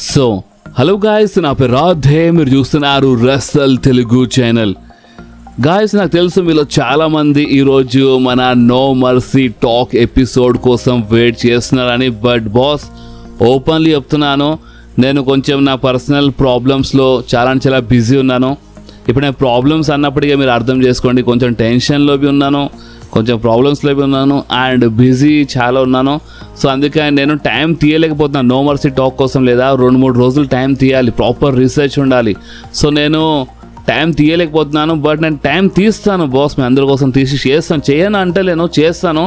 So hello guys, నా పేరు రాధే, మీరు చూస్తున్నారు రసల్ తెలుగు ఛానల్. గాయస్, నాకు తెలుసు మీలో చాలామంది ఈరోజు మన నో మర్సీ టాక్ ఎపిసోడ్ కోసం వెయిట్ చేస్తున్నారని. బట్ బాస్, ఓపెన్లీ చెప్తున్నాను, నేను కొంచెం నా పర్సనల్ ప్రాబ్లమ్స్లో చాలా బిజీ ఉన్నాను. ఇప్పుడు నేను ప్రాబ్లమ్స్ అన్నప్పటికీ మీరు అర్థం చేసుకోండి, కొంచెం టెన్షన్లో ఉన్నాను, కొంచెం ప్రాబ్లమ్స్లో ఉన్నాను అండ్ బిజీ చాలా ఉన్నాను. సో అందుకే నేను టైం తీయలేకపోతున్నాను నో మర్సీ టాక్ కోసం. లేదా 2-3 రోజులు టైం తీయాలి, ప్రాపర్ రీసెర్చ్ ఉండాలి. సో నేను టైం తీయలేకపోతున్నాను. బట్ నేను టైం తీస్తాను బాస్, మీ అందరి కోసం తీసి చేస్తాను. చేయను అంటలేను, చేస్తాను.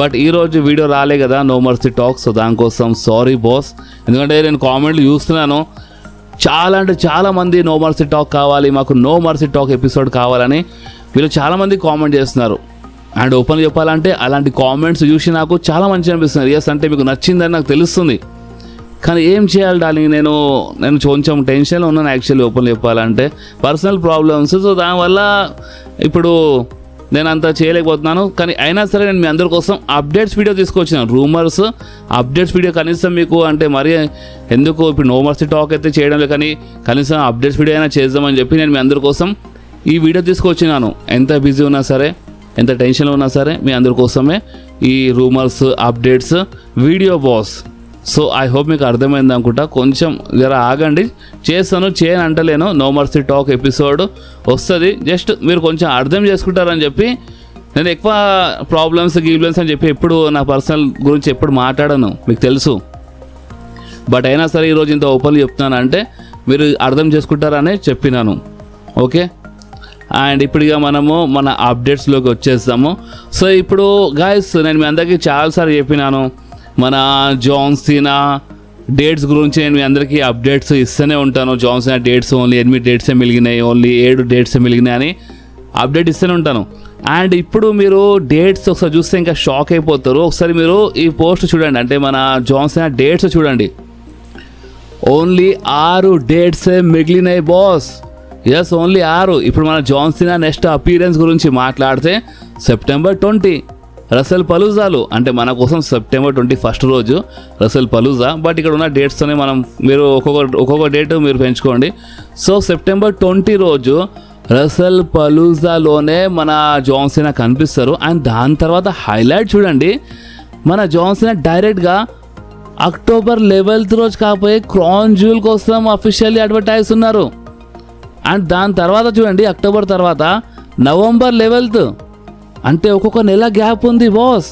బట్ ఈరోజు వీడియో రాలే కదా నో మర్సీ టాక్. సో దానికోసం సారీ బాస్. ఎందుకంటే నేను కామెంట్లు చూస్తున్నాను, చాలా మంది నో మర్సీ టాక్ కావాలి, మాకు నో మర్సీ టాక్ ఎపిసోడ్ కావాలని వీళ్ళు చాలామంది కామెంట్ చేస్తున్నారు. అండ్ ఓపెన్ చెప్పాలంటే అలాంటి కామెంట్స్ చూసి నాకు చాలా మంచిగా అనిపిస్తుంది. ఎస్, అంటే మీకు నచ్చిందని నాకు తెలుస్తుంది. కానీ ఏం చేయాలి డార్లింగ్, నేను కొంచెం టెన్షన్లో ఉన్నాను యాక్చువల్లీ ఓపెన్ చెప్పాలంటే, పర్సనల్ ప్రాబ్లమ్స్. సో దానివల్ల ఇప్పుడు నేను అంత చేయలేకపోతున్నాను. కానీ అయినా సరే నేను మీ అందరి కోసం అప్డేట్స్ వీడియో తీసుకొచ్చినాను. రూమర్స్ అప్డేట్స్ వీడియో కనీసం మీకు అంటే మరి ఎందుకు ఇప్పుడు నో మర్సీ టాక్ అయితే చేయడం లేదు, కానీ కనీసం అప్డేట్స్ వీడియో అయినా చేద్దామని చెప్పి నేను మీ అందరి కోసం ఈ వీడియో తీసుకొచ్చినాను. ఎంత బిజీ ఉన్నా సరే, ఎంత టెన్షన్లో ఉన్నా సరే మీ అందరి కోసమే ఈ rumours updates video boss. So I hope మీకు అర్థమైంది అనుకుంటా. కొంచెం జర ఆగండి, చేస్తాను, చేయని అంటలేను. నో మర్సీ టాక్ ఎపిసోడ్ వస్తుంది, జస్ట్ మీరు కొంచెం అర్థం చేసుకుంటారని చెప్పి. నేను ఎక్కువ ప్రాబ్లమ్స్ అని చెప్పి ఎప్పుడు నా పర్సనల్ గురించి ఎప్పుడు మాట్లాడను, మీకు తెలుసు. బట్ అయినా సరే ఈరోజు ఇంత ఓపెన్గా చెప్తున్నాను అంటే మీరు అర్థం చేసుకుంటారని చెప్పినాను. ఓకే, అండ్ ఇప్పుడుగా మనము మన అప్డేట్స్లోకి వచ్చేస్తాము. సో ఇప్పుడు గాయస్, నేను మీ అందరికీ చాలాసార్లు చెప్పినాను మన జాన్ సీనా డేట్స్ గురించి. నేను మీ అందరికీ అప్డేట్స్ ఇస్తూనే ఉంటాను. జాన్ సీనా డేట్స్ ఓన్లీ 8 డేట్సే మిగిలినాయి, ఓన్లీ 7 డేట్సే మిగిలినాయి అని అప్డేట్ ఇస్తూనే ఉంటాను. అండ్ ఇప్పుడు మీరు డేట్స్ ఒకసారి చూస్తే ఇంకా షాక్ అయిపోతారు. ఒకసారి మీరు ఈ పోస్ట్ చూడండి, అంటే మన జాన్ సీనా డేట్స్ చూడండి. ఓన్లీ 6 డేట్సే మిగిలినాయి బాస్. Yes, only 6. ఇప్పుడు మన జాన్ సీనా నెక్స్ట్ అపీరెన్స్ గురించి మాట్లాడితే సెప్టెంబర్ 20 రసల్ పలూజాలు, అంటే మన కోసం సెప్టెంబర్ 21 రోజు రసల్ పలూజా. బట్ ఇక్కడ ఉన్న డేట్స్తోనే మీరు ఒక్కొక్క డేట్ మీరు పెంచుకోండి. సో సెప్టెంబర్ 20 రోజు రసల్ పలూజాలోనే మన జాన్ సీనా కనిపిస్తారు. అండ్ దాని తర్వాత హైలైట్ చూడండి, మన జాన్ సీనా డైరెక్ట్గా అక్టోబర్ 11 రోజు కాకపోయి క్రౌన్ జ్యూవెల్ కోసం అఫీషియల్లీ అడ్వర్టైజ్ ఉన్నారు. అండ్ దాని తర్వాత చూడండి, అక్టోబర్ తర్వాత నవంబర్ 11, అంటే ఒక్కొక్క నెల గ్యాప్ ఉంది బాస్.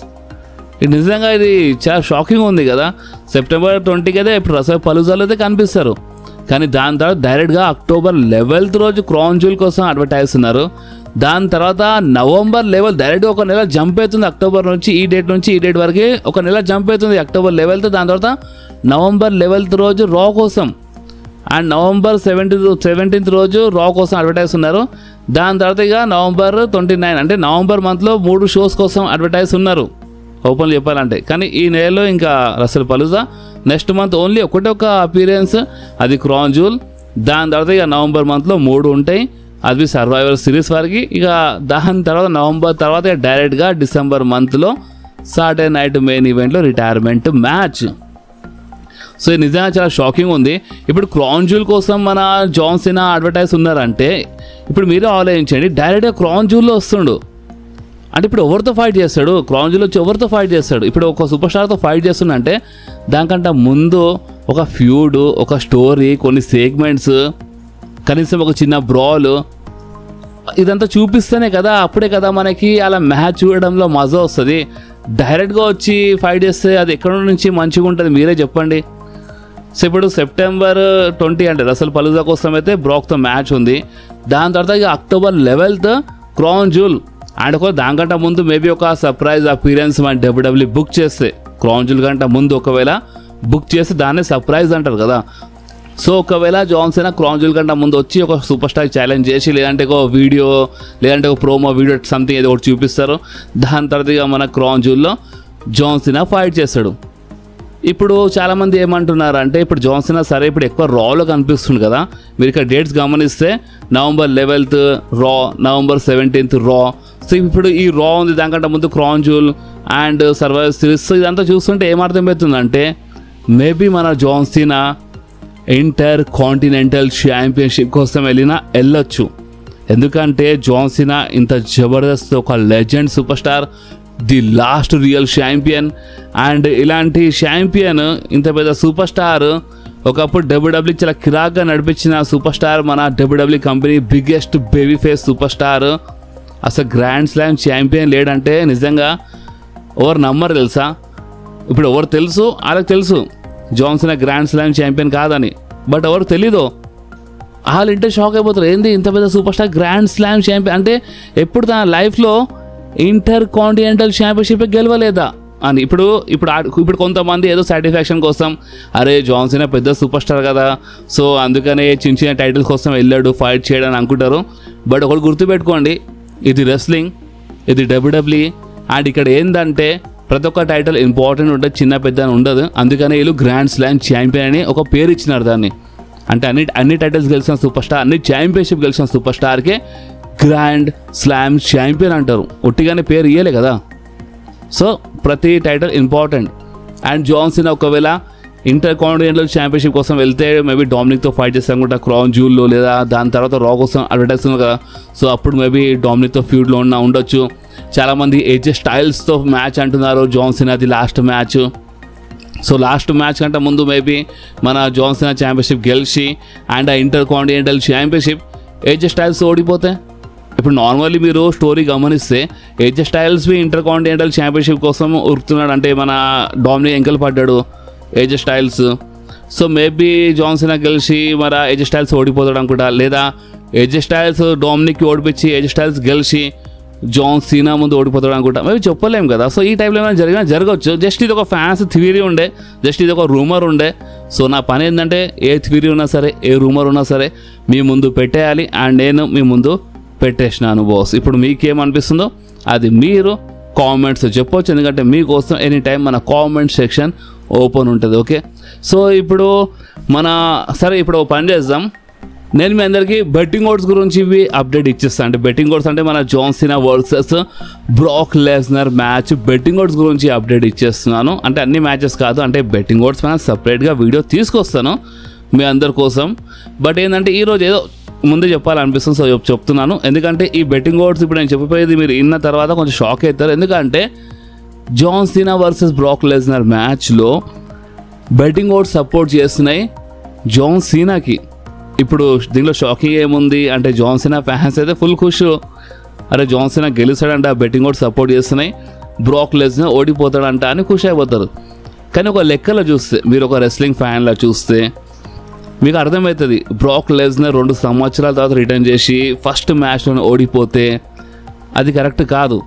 ఇది నిజంగా ఇది చాలా షాకింగ్ ఉంది కదా. సెప్టెంబర్ 20కి అయితే ఇప్పుడు రసల్ పలూజాలో అయితే కనిపిస్తారు, కానీ దాని తర్వాత డైరెక్ట్గా అక్టోబర్ 11 రోజు క్రౌన్ జ్యూవెల్ కోసం అడ్వర్టైజ్ ఉన్నారు. దాని తర్వాత నవంబర్ 11 డైరెక్ట్గా ఒక నెల జంప్ అవుతుంది. అక్టోబర్ నుంచి ఈ డేట్ నుంచి ఈ డేట్ వరకు ఒక నెల జంప్ అవుతుంది, అక్టోబర్ 11. దాని తర్వాత నవంబర్ 11 రోజు రా కోసం, అండ్ నవంబర్ 17th రోజు రా కోసం అడ్వర్టైజ్ ఉన్నారు. దాని తర్వాత ఇక నవంబర్ 29, అంటే నవంబర్ మంత్లో 3 షోస్ కోసం అడ్వర్టైజ్ ఉన్నారు ఓపెన్ చెప్పాలంటే. కానీ ఈ నెలలో ఇంకా రసల్ పలూజా, నెక్స్ట్ మంత్ ఓన్లీ ఒక అపీరెన్స్, అది క్రౌన్ జ్యూవెల్. దాని తర్వాత ఇక నవంబర్ మంత్లో 3 ఉంటాయి, అది సర్వైవర్ సిరీస్ వారికి. ఇక దాని తర్వాత నవంబర్ తర్వాత ఇక డైరెక్ట్గా డిసెంబర్ మంత్లో సాటర్డే నైట్ మెయిన్ ఈవెంట్లో రిటైర్మెంట్ మ్యాచ్. సో ఇది నిజంగా చాలా షాకింగ్ ఉంది. ఇప్పుడు క్రౌన్ జ్యూవెల్ కోసం మన జాన్ సీనా అడ్వర్టైజ్ ఉన్నారంటే ఇప్పుడు మీరే ఆలోచించండి, డైరెక్ట్గా క్రౌన్ జ్యూవెల్లో వస్తుండు అంటే ఇప్పుడు ఎవరితో ఫైట్ చేస్తాడు? క్రౌన్ జ్యూవెల్ వచ్చి ఎవరితో ఫైట్ చేస్తాడు? ఇప్పుడు ఒక సూపర్ స్టార్తో ఫైట్ చేస్తుందంటే దానికంటే ముందు ఒక ఫ్యూడ్, ఒక స్టోరీ, కొన్ని సెగ్మెంట్స్, కనీసం ఒక చిన్న బ్రాల్, ఇదంతా చూపిస్తేనే కదా, అప్పుడే కదా మనకి అలా మ్యాచ్ చూడడంలో మజా వస్తుంది. డైరెక్ట్గా వచ్చి ఫైట్ చేస్తే అది ఎక్కడ నుంచి మంచిగా ఉంటుంది మీరే చెప్పండి. సో ఇప్పుడు సెప్టెంబర్ 20 అంటే రసల్ పలూజా కోసం అయితే బ్రాక్తో మ్యాచ్ ఉంది. దాని తర్వాత ఇక అక్టోబర్ 11 క్రౌన్ జ్యూవెల్. అండ్ దానికంటే ముందు మేబీ ఒక సర్ప్రైజ్ అపీరెన్స్ మన WWE బుక్ చేస్తే, క్రౌన్ జ్యూవెల్ కంటే ముందు ఒకవేళ బుక్ చేస్తే దాన్నే సర్ప్రైజ్ అంటారు కదా. సో ఒకవేళ జాన్ సీనా క్రౌన్ జ్యూవెల్ కంటే ముందు వచ్చి ఒక సూపర్ స్టార్ ఛాలెంజ్ చేసి, లేదంటే ఒక వీడియో, లేదంటే ఒక ప్రోమో వీడియో సంథింగ్ ఏదో ఒకటి చూపిస్తారు. దాని తర్వాత ఇక మన క్రౌన్ జ్యూవెల్లో జాన్ సీనా ఫైట్ చేస్తాడు. ఇప్పుడు చాలామంది ఏమంటున్నారు అంటే ఇప్పుడు జాన్ సీనా సరే ఇప్పుడు ఎక్కువ రాలో కనిపిస్తుంది కదా. మీరు ఇక్కడ డేట్స్ గమనిస్తే నవంబర్ 11 రా, నవంబర్ 17 రా. సో ఇప్పుడు ఈ రా ఉంది, దానికంటే ముందు crown jewel and survivor series. ఇదంతా చూస్తుంటే ఏమర్థమవుతుందంటే మేబీ మన John Cena intercontinental championship కోసం వెళ్ళొచ్చు. ఎందుకంటే జాన్ సీనా ఇంత జబర్దస్త్ ఒక legend super star, the last real champion. And ఇలాంటి ఛాంపియన్, ఇంత పెద్ద సూపర్ స్టార్, ఒకప్పుడు డబ్ల్యూడబ్ల్యూ చాలా కిరాక్గా నడిపించిన సూపర్ స్టార్, మన WWE company biggest baby face super star, అసలు గ్రాండ్ స్లామ్ ఛాంపియన్ లేడంటే నిజంగా ఎవరు నమ్మరు తెలుసా. ఇప్పుడు ఎవరు తెలుసు, వాళ్ళకి తెలుసు John Cena grand slam champion కాదని, బట్ ఎవరు తెలీదు వాళ్ళు ఇంటే షాక్ అయిపోతారు. ఏంది ఇంత పెద్ద super star grand slam champion అంటే ఎప్పుడు తన లైఫ్లో ఇంటర్ కాంటినెంటల్ ఛాంపియన్షిప్ గెలవలేదా అని. ఇప్పుడు కొంతమంది ఏదో సాటిస్ఫాక్షన్ కోసం, అరే జాన్ సీనా పెద్ద సూపర్ స్టార్ కదా, సో అందుకనే చిన్న చిన్న టైటిల్స్ కోసం వెళ్ళాడు ఫైట్ చేయడానికి అనుకుంటారు. బట్ ఒకటి గుర్తుపెట్టుకోండి, ఇది రెస్లింగ్, ఇది డబ్ల్యూడబ్ల్యూఈ. అండ్ ఇక్కడ ఏంటంటే ప్రతి ఒక్క టైటిల్ ఇంపార్టెంట్ ఉంటుంది, చిన్న పెద్ద అని ఉండదు. అందుకనే వీళ్ళు గ్రాండ్ స్లామ్ ఛాంపియన్ అని ఒక పేరు ఇచ్చినారు దాన్ని. అంటే అన్ని టైటిల్స్ గెలిచిన సూపర్ స్టార్, అన్ని ఛాంపియన్షిప్ గెలిచిన సూపర్ స్టార్కే గ్రాండ్ స్లామ్ ఛాంపియన్ అంటారు, ఒట్టిగానే పేరు ఇయ్యలే కదా. సో ప్రతి title important. And John Cena ఒకవేళ ఇంటర్ కాంటినెంటల్ ఛాంపియన్షిప్ కోసం వెళ్తే మేబీ డామినిక్తో ఫైట్ చేస్తాం కూడా క్రౌన్ జ్యూల్లో, లేదా దాని తర్వాత రా కోసం అడ్వర్టైజ్ ఉంది కదా, సో అప్పుడు మేబీ డామినిక్తో ఫ్యూడ్లో ఉండొచ్చు. చాలామంది ఏజే స్టైల్స్తో మ్యాచ్ అంటున్నారు జాన్ సీనాది last match. So last match కంటే ముందు మేబీ మన జాన్ సీనా ఛాంపియన్షిప్ గెలిచి అండ్ ఆ intercontinental championship AJ Styles ఓడిపోతే, ఇప్పుడు నార్మల్లీ మీరు స్టోరీ గమనిస్తే AJ Styles intercontinental championship కోసం ఉరుకుతున్నాడు, అంటే మన డామినిక్ ఎంకల్ పడ్డాడు AJ Styles. So maybe John Cena గెలిచి మరి ఏజే స్టైల్స్ ఓడిపోతాడు అనుకుంటా, లేదా ఏజే స్టైల్స్ డామినిక్కి ఓడిపించి ఏజే స్టైల్స్ గెలిచి జాన్ సీనా ముందు ఓడిపోతాడు అనుకుంటా, మేబీ చెప్పలేం కదా. సో ఈ టైంలో ఏమైనా జరగవచ్చు. జస్ట్ ఇది ఒక ఫ్యాన్స్ థియరీ ఉండే, జస్ట్ ఇది ఒక రూమర్ ఉండే. సో నా పని ఏంటంటే ఏ థియరీ ఉన్నా సరే, ఏ రూమర్ ఉన్నా సరే మీ ముందు పెట్టేయాలి. అండ్ నేను మీ ముందు పెట్టేసినాను బాస్. ఇప్పుడు మీకేమనిపిస్తుందో అది మీరు కామెంట్స్ చెప్పవచ్చు, ఎందుకంటే మీకోసం ఎనీ టైం మన కామెంట్ సెక్షన్ ఓపెన్ ఉంటుంది. ఓకే, సో ఇప్పుడు ఇప్పుడు పని చేద్దాం. నేను మీ అందరికీ బెట్టింగ్ ఓడ్స్ గురించి అప్డేట్ ఇచ్చేస్తాను. అంటే బెట్టింగ్ ఓడ్స్ అంటే మన John Cena versus Brock Lesnar match betting odds గురించి అప్డేట్ ఇచ్చేస్తున్నాను. అంటే అన్ని మ్యాచెస్ కాదు, అంటే బెట్టింగ్ ఓడ్స్ పైన సపరేట్గా వీడియో తీసుకొస్తాను మీ అందరి కోసం. బట్ ఏంటంటే ఈరోజు ఏదో ముందే చెప్పాలనిపిస్తుంది, సో చెప్తున్నాను. ఎందుకంటే ఈ బెట్టింగ్ ఓడ్స్ ఇప్పుడు నేను చెప్పిపోయేది మీరు విన్న తర్వాత కొంచెం షాక్ అవుతారు. ఎందుకంటే John Cena versus Brock Lesnar మ్యాచ్లో బెట్టింగ్ ఓడ్స్ సపోర్ట్ చేస్తున్నాయి జాన్ సీనాకి. ఇప్పుడు దీనిలో షాకింగ్ ఏముంది అంటే జాన్ సీనా ఫ్యాన్స్ అయితే ఫుల్ ఖుష్, అరే జాన్ సీనా గెలుస్తాడంట, బెట్టింగ్ ఓడ్స్ సపోర్ట్ చేస్తున్నాయి, బ్రాక్ లెస్నర్ ఓడిపోతాడంట అని ఖుషి అయిపోతారు. కానీ ఒక లెక్కలో చూస్తే, మీరు ఒక రెస్లింగ్ ఫ్యాన్లా చూస్తే మీకు అర్థమవుతుంది, బ్రాక్ లెస్నర్ 2 సంవత్సరాల తర్వాత రిటర్న్ చేసి ఫస్ట్ మ్యాచ్లో ఓడిపోతే అది కరెక్ట్ కాదు.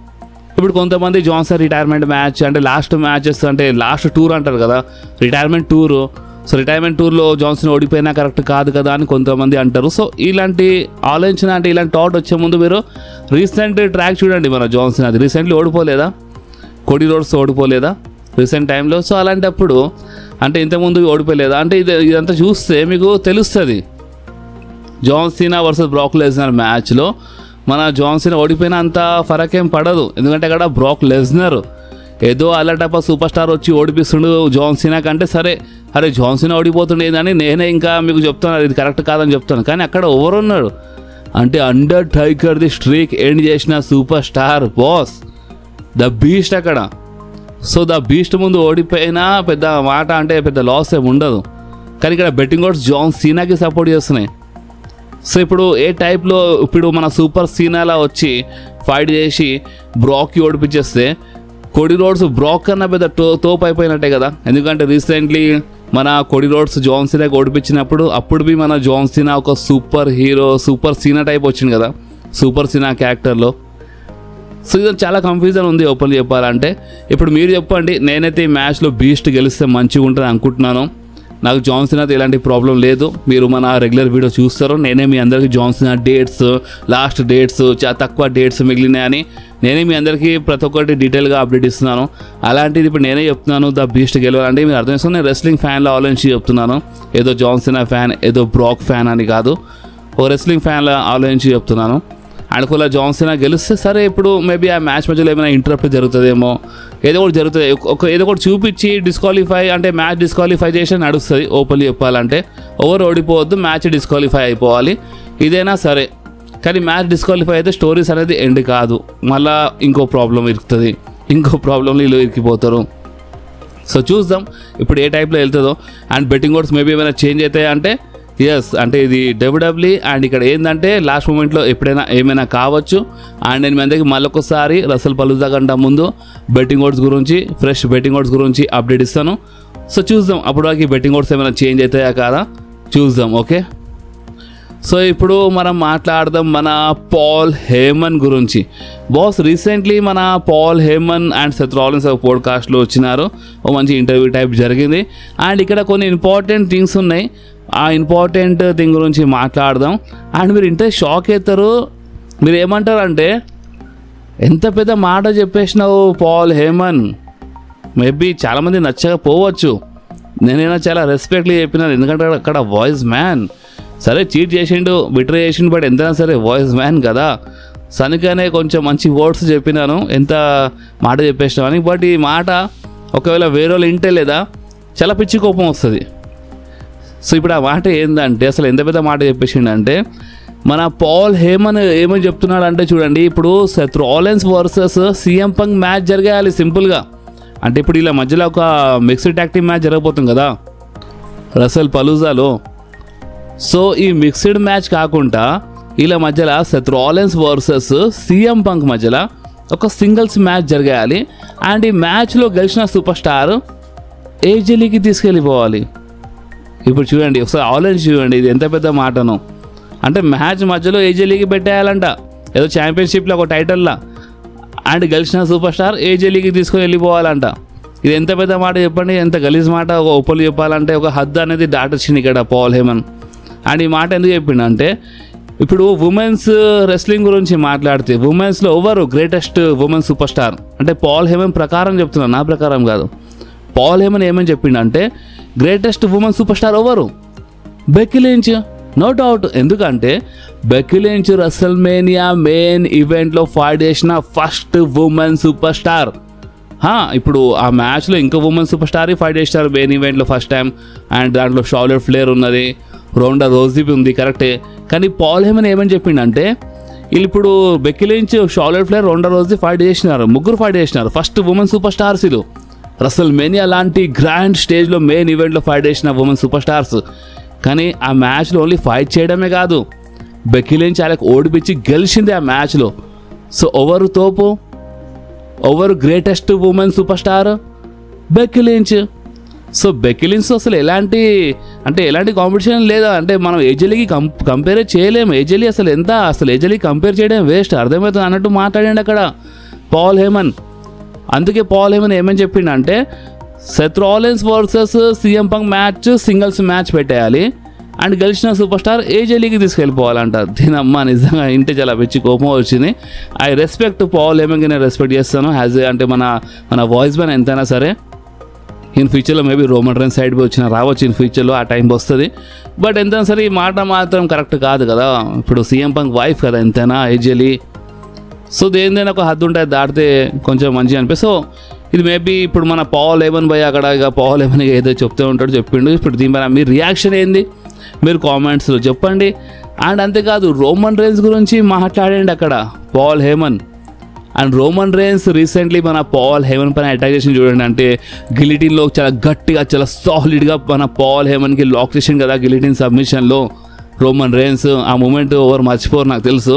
ఇప్పుడు కొంతమంది జాన్ సీనా రిటైర్మెంట్ మ్యాచ్ అంటే లాస్ట్ మ్యాచెస్ అంటే లాస్ట్ టూర్ అంటారు కదా, రిటైర్మెంట్ టూరు. సో రిటైర్మెంట్ టూర్లో జాన్ సీనా ఓడిపోయినా కరెక్ట్ కాదు కదా అని కొంతమంది అంటారు. సో ఇలాంటి ఆలోచన అంటే ఇలాంటి థాట్ వచ్చే ముందు మీరు రీసెంట్ ట్రాక్ చూడండి. మన జాన్ సీనా అది రీసెంట్లీ ఓడిపోలేదా, కోడీ రోడ్స్ ఓడిపోలేదా రీసెంట్ టైంలో? సో అలాంటప్పుడు అంటే ఇంతకుముందు ఓడిపోలేదా అంటే ఇదంతా చూస్తే మీకు తెలుస్తుంది. John Cena versus Brock Lesnar మ్యాచ్లో మన జాన్ సీనా ఓడిపోయినా అంత ఫరక్ ఏం పడదు, ఎందుకంటే అక్కడ బ్రాక్ లెస్నర్ ఏదో అలాంటప్ప సూపర్ స్టార్ వచ్చి ఓడిపిస్తుండు జాన్ సీనా కంటే, సరే అరే జాన్ సీనా ఓడిపోతుండేదని నేనే ఇంకా మీకు చెప్తాను, ఇది కరెక్ట్ కాదని చెప్తాను. కానీ అక్కడ ఎవరున్నాడు అంటే అండర్టేకర్ ది స్ట్రీక్ ఎండ్ చేసిన super star boss the beast అక్కడ. సో ద బీస్ట్ ముందు ఓడిపోయినా పెద్ద మాట అంటే పెద్ద లాస్ ఏమి ఉండదు. కానీ ఇక్కడ బెట్టింగ్ ఓడ్స్ జాన్ సీనాకి సపోర్ట్ చేస్తున్నాయి. సో ఇప్పుడు ఏ టైప్లో ఇప్పుడు మన సూపర్ సీనాలా వచ్చి ఫైట్ చేసి బ్రాక్కి ఓడిపించేస్తే కోడీ రోడ్స్ బ్రాక్ కన్నా పెద్ద తోపు అయిపోయినట్టే కదా. ఎందుకంటే రీసెంట్లీ మన కోడీ రోడ్స్ జాన్ సీనాకి ఓడిపించినప్పుడు అప్పుడు మన జాన్ సీనా ఒక సూపర్ హీరో సూపర్ సీనా టైప్ వచ్చింది కదా సూపర్ సీనా క్యారెక్టర్లో. సో ఇది చాలా కన్ఫ్యూజన్ ఉంది ఓపెన్ చెప్పాలంటే. ఇప్పుడు మీరు చెప్పండి, నేనైతే ఈ మ్యాచ్లో బీస్ట్ గెలిస్తే మంచిగా ఉంటుంది అనుకుంటున్నాను. నాకు జాన్ సీనాతో ఎలాంటి ప్రాబ్లం లేదు. మీరు మన రెగ్యులర్ వీడియో చూస్తారు, నేనే మీ అందరికీ John Cena dates last dates చాలా తక్కువ డేట్స్ మిగిలినాయని నేనే మీ అందరికీ ప్రతి ఒక్కటి డీటెయిల్గా అప్డేట్ ఇస్తున్నాను. అలాంటిది ఇప్పుడు నేనే చెప్తున్నాను ద బీస్ట్ గెలవాలంటే మీరు అర్థం చేసుకుని నేను రెస్లింగ్ ఫ్యాన్లో ఆలోచించి చెప్తున్నాను. ఏదో జాన్ సీనా ఫ్యాన్ ఏదో బ్రాక్ ఫ్యాన్ అని కాదు, ఓ రెస్లింగ్ ఫ్యాన్లో ఆలోచించి చెప్తున్నాను. అండ్ ఒకవేళ జాన్సన్ గెలిస్తే సరే ఇప్పుడు మేబీ ఆ మ్యాచ్ మధ్యలో ఏమైనా ఇంటరప్ట్ జరుగుతుందేమో, ఏదో ఒకటి జరుగుతుంది, ఏదో ఒకటి చూపించి డిస్క్వాలిఫై అంటే మ్యాచ్ డిస్క్వాలిఫై చేసి నడుస్తుంది. ఓపెన్లీ చెప్పాలంటే ఎవరు ఓడిపోవద్దు, మ్యాచ్ డిస్క్వాలిఫై అయిపోవాలి, ఇదైనా సరే. కానీ మ్యాచ్ డిస్క్వాలిఫై అయితే స్టోరీస్ అనేది ఎండ్ కాదు, మళ్ళీ ఇంకో ప్రాబ్లం ఇరుకుతుంది, ఇంకో ప్రాబ్లంలో వీళ్ళు ఇరికిపోతారు. సో చూద్దాం ఇప్పుడు ఏ టైప్లో వెళ్తుందో. అండ్ బెట్టింగ్ ఓడ్స్ మేబీ ఏమైనా చేంజ్ అవుతాయి అంటే ఎస్, అంటే ఇది డబ్ల్యూడబ్ల్యూఈ అండ్ ఇక్కడ ఏంటంటే లాస్ట్ మూమెంట్లో ఎప్పుడైనా ఏమైనా కావచ్చు. అండ్ నేను మీ అందరికీ మళ్ళొకసారి రసల్ పలుజా కంటే ముందు బెట్టింగ్ ఓడ్స్ గురించి, ఫ్రెష్ బెట్టింగ్ ఓడ్స్ గురించి అప్డేట్ ఇస్తాను. సో చూద్దాం అప్పుడు వరకు బెట్టింగ్ ఓడ్స్ ఏమైనా చేంజ్ అవుతాయా కాదా చూద్దాం. ఓకే, సో ఇప్పుడు మనం మాట్లాడదాం మన పాల్ హేమన్ గురించి. బాస్ రీసెంట్లీ మన Paul Heyman and Seth Rollins ఒక పోడ్కాస్ట్లో వచ్చినారు, ఓ మంచి ఇంటర్వ్యూ టైప్ జరిగింది. అండ్ ఇక్కడ కొన్ని ఇంపార్టెంట్ థింగ్స్ ఉన్నాయి, ఆ ఇంపార్టెంట్ థింగ్ గురించి మాట్లాడదాం. అండ్ మీరు ఇంటే షాక్ అవుతారు, మీరు ఏమంటారంటే ఎంత పెద్ద మాట చెప్పేసినావు పాల్ హేమన్, మేబీ చాలామంది నచ్చకపోవచ్చు, నేనైనా చాలా రెస్పెక్ట్లీ చెప్పినాను, ఎందుకంటే అక్కడ వాయిస్ మ్యాన్, సరే చీట్ చేసిండు, బిట్రే చేసిండు, బట్ ఎంతైనా సరే వాయిస్ మ్యాన్ కదా. సనికనే కొంచెం మంచి వర్డ్స్ చెప్పినాను, ఎంత మాట చెప్పేసినామని. బట్ ఈ మాట ఒకవేళ వేరే వాళ్ళు ఇంటే లేదా చాలా పిచ్చి కోపం వస్తుంది. సో ఇప్పుడు ఆ మాట ఏంటంటే అసలు ఎంత పెద్ద మాట చెప్పేసిండంటే మన పాల్ హేమన్ ఏమని చెప్తున్నాడు అంటే చూడండి, ఇప్పుడు Seth Rollins versus CM Punk match జరగాలి సింపుల్గా. అంటే ఇప్పుడు ఇలా మధ్యలో ఒక మిక్స్డ్ ట్యాగ్ టీమ్ మ్యాచ్ జరగబోతుంది కదా రసల్ పలూజాలో. సో ఈ మిక్స్డ్ మ్యాచ్ కాకుండా ఇలా మధ్యలో Seth Rollins versus CM punk మధ్యలో ఒక సింగిల్స్ మ్యాచ్ జరగాలి. అండ్ ఈ మ్యాచ్లో గెలిచిన సూపర్ స్టార్ ఏజెలీకి తీసుకెళ్ళిపోవాలి. ఇప్పుడు చూడండి ఒకసారి ఆలోచించి చూడండి, ఇది ఎంత పెద్ద మాటను. అంటే మ్యాచ్ మధ్యలో ఏజెలీకి పెట్టేయాలంట, ఏదో ఛాంపియన్షిప్లో ఒక టైటిల్లా. అండ్ గెలిచిన సూపర్ స్టార్ ఏజెలీకి తీసుకొని వెళ్ళిపోవాలంట. ఇది ఎంత పెద్ద మాట చెప్పండి, ఎంత గలీజ్ మాట. ఒక ఒప్పలు చెప్పాలంటే ఒక హద్దు అనేది దాటొచ్చింది ఇక్కడ పాల్ హేమన్. అండ్ ఈ మాట ఎందుకు చెప్పిండంటే ఇప్పుడు ఉమెన్స్ రెస్లింగ్ గురించి మాట్లాడితే ఉమెన్స్లో ఎవరు గ్రేటెస్ట్ ఉమెన్ సూపర్ స్టార్ అంటే పాల్ హేమన్ ప్రకారం చెప్తున్నాను, నా ప్రకారం కాదు. పాల్ హేమన్ ఏమని చెప్పిండంటే గ్రేటెస్ట్ ఉమెన్ సూపర్ స్టార్ ఎవరు, బెక్కీ లించ్, నో డౌట్. ఎందుకంటే బెక్కీ లించ్ రెసల్మేనియా మెయిన్ ఈవెంట్లో ఫైట్ చేసిన ఫస్ట్ ఉమెన్ సూపర్ స్టార్. ఇప్పుడు ఆ మ్యాచ్లో ఇంకా ఉమెన్ సూపర్ స్టార్ ఫైట్ చేస్తారు మెయిన్ ఈవెంట్లో ఫస్ట్ టైం. అండ్ దాంట్లో షార్లెట్ ఫ్లేర్ ఉన్నది, రౌండా రోజీ ఉంది, కరెక్టే. కానీ పాల్ హేమన్ ఏమని చెప్పిండంటే వీళ్ళు ఇప్పుడు Becky Lynch, Charlotte Flair, Ronda Rousey fight చేసినారు, ముగ్గురు ఫైట్ చేసినారు ఫస్ట్ ఉమెన్ సూపర్ స్టార్స్. వీళ్ళు రెసల్మేనియా లాంటి గ్రాండ్ స్టేజ్లో మెయిన్ ఈవెంట్లో ఫైట్ చేసిన ఉమెన్ సూపర్ స్టార్స్. కానీ ఆ మ్యాచ్లో ఓన్లీ ఫైట్ చేయడమే కాదు, బెక్కీ లించ్ వాళ్ళకి ఓడిపించి గెలిచింది ఆ మ్యాచ్లో. సో ఎవరు తోపు, ఎవరు greatest women super star, Becky Lynch. So Becky Lynch అసలు ఎలాంటి కాంపిటీషన్ లేదా, అంటే మనం ఏజెలీకి కంపేర్ చేయలేము. ఏజెలీ అసలు ఏజెలీ కంపేర్ చేయడం వేస్ట్, అర్థమవుతుంది అన్నట్టు మాట్లాడండి అక్కడ పాల్ హేమన్. అందుకే పాల్ హేమన్ ఏమని చెప్పిండంటే Seth Rollins versus CM Punk match singles match పెట్టేయాలి అండ్ గెలిచిన సూపర్ స్టార్ ఏజెలీకి తీసుకెళ్ళిపోవాలంట. దీనమ్మ నిజంగా ఇంటే చాలా పిచ్చి కోపం వచ్చింది. ఐ రెస్పెక్ట్ పాల్ హేమన్కి, నేను రెస్పెక్ట్ చేస్తాను యాజ్ ఏ అంటే మన వాయిస్ మ్యాన్ ఎంతైనా సరే. ఇన్ ఫ్యూచర్లో మేబీ రోమన్ రైన్స్ సైడ్ రావచ్చు ఇన్ ఫ్యూచర్లో, ఆ టైం వస్తుంది. బట్ ఎంతైనా సరే ఈ మాట మాత్రం కరెక్ట్ కాదు కదా. ఇప్పుడు సీఎం పంక్ వైఫ్ కదా ఎంతైనా ఏజెలీ. సో దేనిదైనా ఒక హద్దు ఉంటుంది, దాటితే కొంచెం మంచిగా అనిపిస్తుంది. సో ఇది మేబీ ఇప్పుడు మన పాల్ హేమన్ భయ్ అక్కడ ఇక పాల్ హేమన్ ఏదో చెప్తూ ఉంటాడు చెప్పిండు. ఇప్పుడు దీనిపైన మీ రియాక్షన్ ఏంది మీరు కామెంట్స్లో చెప్పండి. అండ్ అంతేకాదు రోమన్ రైన్స్ గురించి మాట్లాడండి అక్కడ Paul Heyman. And Roman Reigns recently మన పాల్ హేమన్ పైన అటాక్ చేసి చూడండి, అంటే గిలిటిన్లో చాలా గట్టిగా చాలా సాలిడ్గా మన పాల్ హేమన్కి లాక్ చేసింది కదా గిలిటిన్ సబ్మిషన్లో రోమన్ రైన్స్. ఆ మూమెంట్ ఎవరు మర్చిపోరు నాకు తెలుసు,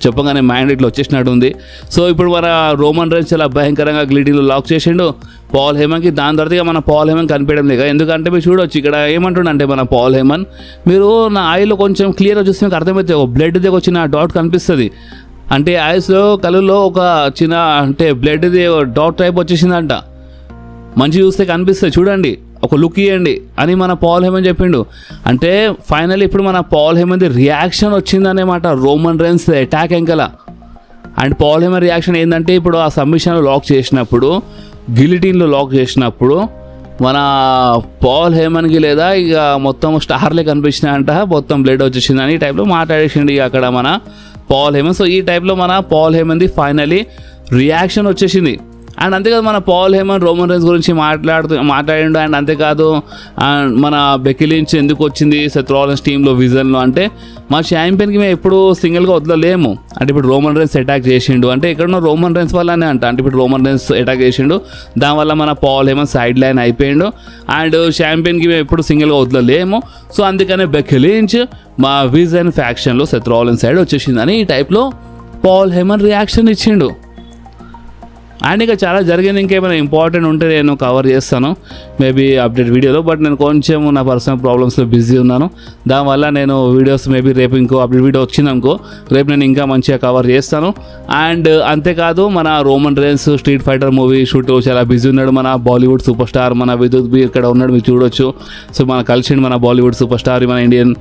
చెప్పగానే మైండ్ ఇట్లా వచ్చేసినట్టు ఉంది. సో ఇప్పుడు మన రోమన్ రైన్స్ చాలా భయంకరంగా గిలిటిన్లో లాక్ చేసిండు పాల్ హేమన్కి. దాని తర్వాత మన పాల్ హేమన్ కనిపించడం లేక, ఎందుకంటే మీరు చూడొచ్చు ఇక్కడ ఏమంటుండంటే మన పాల్ హేమన్, మీరు నా ఐలో కొంచెం క్లియర్గా చూస్తే మీకు అర్థమవుతుంది, ఒక బ్లడ్ దగ్గర వచ్చిన డాట్ కనిపిస్తుంది. అంటే ఐస్లో కళ్ళులో ఒక చిన్న అంటే బ్లడ్ది డాట్ టైప్ వచ్చేసిందంట, మంచి చూస్తే కనిపిస్తుంది చూడండి, ఒక లుక్ ఇవ్వండి అని మన పాల్ హేమన్ చెప్పిండు. అంటే ఫైనల్ ఇప్పుడు మన పాల్ హేమన్ది రియాక్షన్ వచ్చిందనేమాట రోమన్ రైన్స్ అటాక్ ఎంకల. అండ్ పాల్ హేమన్ రియాక్షన్ ఏంటంటే ఇప్పుడు ఆ సబ్మిషన్లో లాక్ చేసినప్పుడు, గిలిటిన్లో లాక్ చేసినప్పుడు మన పాల్ హేమన్కి లేదా ఇక మొత్తం స్టార్లే కనిపించినాయంట, మొత్తం బ్లడ్ వచ్చేసిందని ఈ టైప్లో మాట్లాడేసిండు ఇక అక్కడ మన పాల్ హేమన్. సో ఈ టైప్లో మన పాల్ హేమన్ది ఫైనలీ రియాక్షన్ వచ్చేసింది. అండ్ అంతేకాదు మన పాల్ హేమన్ రోమన్ రైన్స్ గురించి మాట్లాడిండు. అండ్ అంతేకాదు మన బెక్కీ లించ్ ఎందుకు వచ్చింది సెత్ రాలిన్స్ టీంలో విజన్లో అంటే మా ఛాంపియన్కి మేము ఎప్పుడు సింగిల్గా వదలలేము. అంటే ఇప్పుడు రోమన్ రైన్స్ అటాక్ చేసిండు అంటే ఎక్కడో రోమన్ రైన్స్ వల్లనే అంటే ఇప్పుడు రోమన్ రైన్స్ అటాక్ చేసిండు, దానివల్ల మన పాల్ హేమన్ సైడ్ లైన్ అయిపోయిండు. అండ్ ఛాంపియన్కి మేము ఎప్పుడు సింగిల్గా వదలలేము. సో అందుకనే బెక్కీ లించ్ మా విజన్ ఫ్యాక్షన్లో సెత్ రాలిన్స్ సైడ్ వచ్చేసిందని ఈ టైప్లో పాల్ హేమన్ రియాక్షన్ ఇచ్చిండు. అండ్ ఇక చాలా జరిగింది. ఇంకేమైనా ఇంపార్టెంట్ ఉంటే నేను కవర్ చేస్తాను మేబీ అప్డేట్ వీడియోలో. బట్ నేను కొంచెం నా పర్సనల్ ప్రాబ్లమ్స్లో బిజీ ఉన్నాను, దానివల్ల నేను వీడియోస్ మేబీ రేపు ఇంకో అప్డేట్ వీడియో వచ్చిందనుకో రేపు నేను ఇంకా మంచిగా కవర్ చేస్తాను. అండ్ అంతేకాదు మన Roman Reigns street fighter movie shoot చాలా బిజీ ఉన్నాడు. మన బాలీవుడ్ సూపర్ స్టార్ మన విద్యుత్ బి ఇక్కడ ఉన్నాడు, మీరు చూడొచ్చు. సో మన కలిసిండు మన బాలీవుడ్ సూపర్ స్టార్, మన ఇండియన్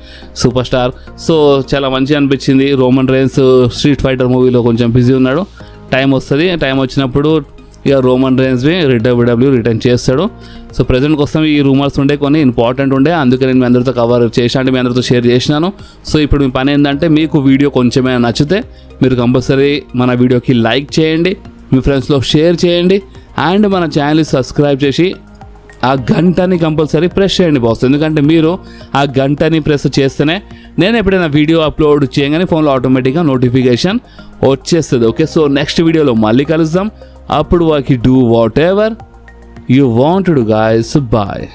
సూపర్ స్టార్. సో చాలా మంచిగా అనిపించింది. రోమన్ రైన్స్ స్ట్రీట్ ఫైటర్ మూవీలో కొంచెం బిజీ ఉన్నాడు, టైం వస్తుంది, టైం వచ్చినప్పుడు ఇక రోమన్ రైన్స్వి డబ్ల్యూడబ్ల్యూ రిటర్న్ చేస్తాడు. సో ప్రజెంట్ కోసం ఈ రూమర్స్ ఉండే కొన్ని ఇంపార్టెంట్ ఉండే, అందుకే నేను మీ అందరితో కవర్ చేసాను, అంటే మీ అందరితో షేర్ చేసినాను. సో ఇప్పుడు మీ పని ఏంటంటే మీకు వీడియో కొంచెమైనా నచ్చితే మీరు కంపల్సరీ మన వీడియోకి లైక్ చేయండి, మీ ఫ్రెండ్స్లో షేర్ చేయండి, అండ్ మన ఛానల్ని సబ్స్క్రైబ్ చేసి ఆ గంటని కంపల్సరీ ప్రెస్ చేయండి బాస్. ఎందుకంటే మీరు ఆ గంటని ప్రెస్ చేస్తేనే నేను ఎప్పుడైనా వీడియో అప్లోడ్ చేయగానే ఫోన్లో ఆటోమేటిక్గా నోటిఫికేషన్ వచ్చేస్తుంది. ఓకే, సో నెక్స్ట్ వీడియోలో మళ్ళీ కలుద్దాం. అప్పుడు వాకి do whatever you want to guys. Bye.